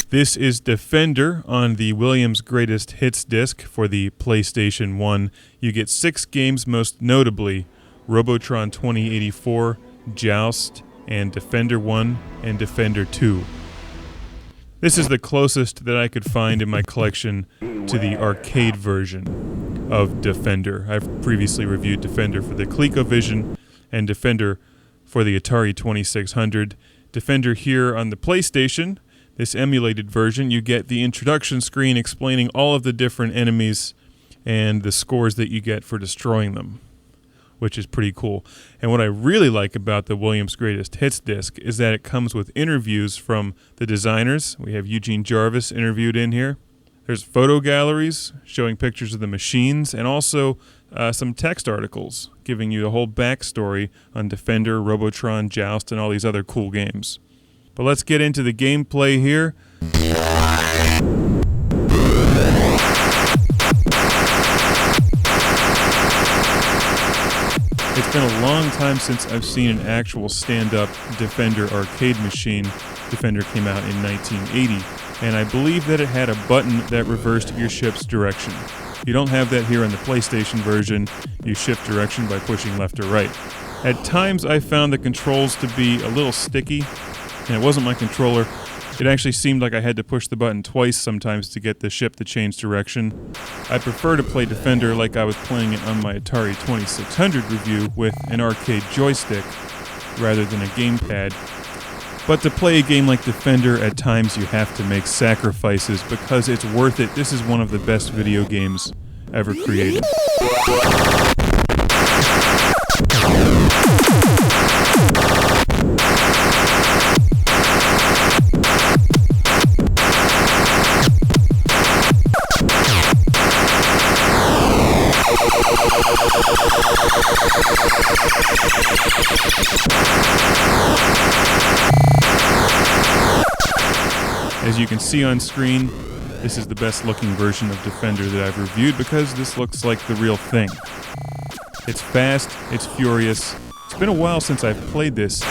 This is Defender on the Williams Greatest Hits disc for the PlayStation 1. You get 6 games, most notably Robotron 2084, Joust, and Defender 1 and Defender 2. This is the closest that I could find in my collection to the arcade version of Defender. I've previously reviewed Defender for the ColecoVision and Defender for the Atari 2600. Defender here on the PlayStation, this emulated version, you get the introduction screen explaining all of the different enemies and the scores that you get for destroying them, which is pretty cool. And what I really like about the Williams Greatest Hits disc is that it comes with interviews from the designers. We have Eugene Jarvis interviewed in here. There's photo galleries showing pictures of the machines, and also some text articles giving you the whole backstory on Defender, Robotron, Joust, and all these other cool games. But let's get into the gameplay here. It's been a long time since I've seen an actual stand-up Defender arcade machine. Defender came out in 1980, and I believe that it had a button that reversed your ship's direction. You don't have that here on the PlayStation version. You shift direction by pushing left or right. At times I found the controls to be a little sticky, and it wasn't my controller. It actually seemed like I had to push the button twice sometimes to get the ship to change direction. I prefer to play Defender like I was playing it on my Atari 2600 review with an arcade joystick rather than a gamepad. But to play a game like Defender, at times you have to make sacrifices because it's worth it. This is one of the best video games ever created. As you can see on screen, this is the best looking version of Defender that I've reviewed because this looks like the real thing. It's fast, it's furious. It's been a while since I've played this.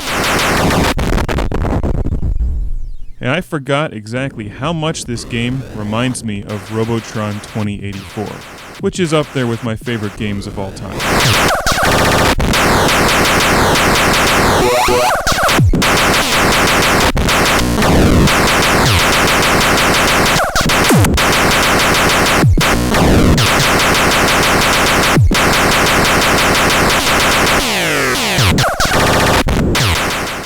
And I forgot exactly how much this game reminds me of Robotron 2084, which is up there with my favorite games of all time.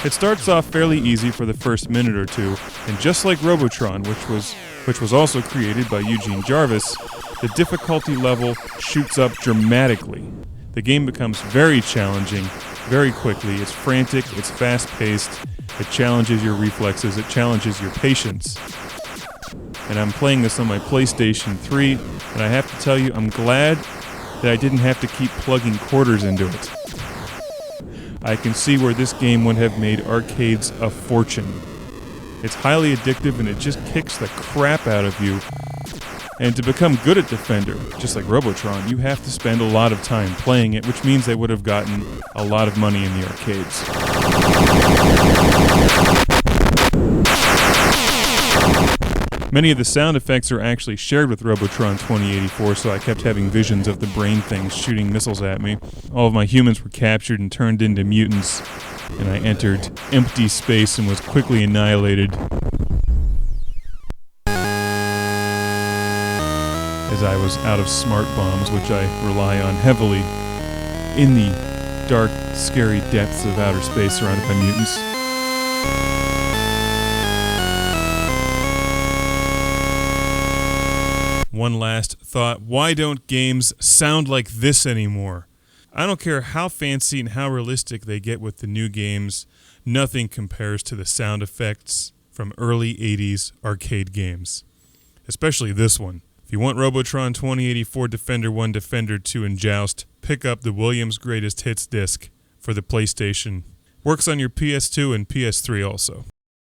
It starts off fairly easy for the first minute or two, and just like Robotron, which was also created by Eugene Jarvis, the difficulty level shoots up dramatically. The game becomes very challenging very quickly. It's frantic, it's fast-paced, it challenges your reflexes, it challenges your patience. And I'm playing this on my PlayStation 3, and I have to tell you, I'm glad that I didn't have to keep plugging quarters into it. I can see where this game would have made arcades a fortune. It's highly addictive and it just kicks the crap out of you. And to become good at Defender, just like Robotron, you have to spend a lot of time playing it, which means they would have gotten a lot of money in the arcades. Many of the sound effects are actually shared with Robotron 2084, so I kept having visions of the brain things shooting missiles at me. All of my humans were captured and turned into mutants, and I entered empty space and was quickly annihilated as I was out of smart bombs, which I rely on heavily in the dark, scary depths of outer space surrounded by mutants. One last thought, why don't games sound like this anymore? I don't care how fancy and how realistic they get with the new games, nothing compares to the sound effects from early 80s arcade games. Especially this one. If you want Robotron 2084, Defender 1, Defender 2, and Joust, pick up the Williams Greatest Hits disc for the PlayStation. Works on your PS2 and PS3 also.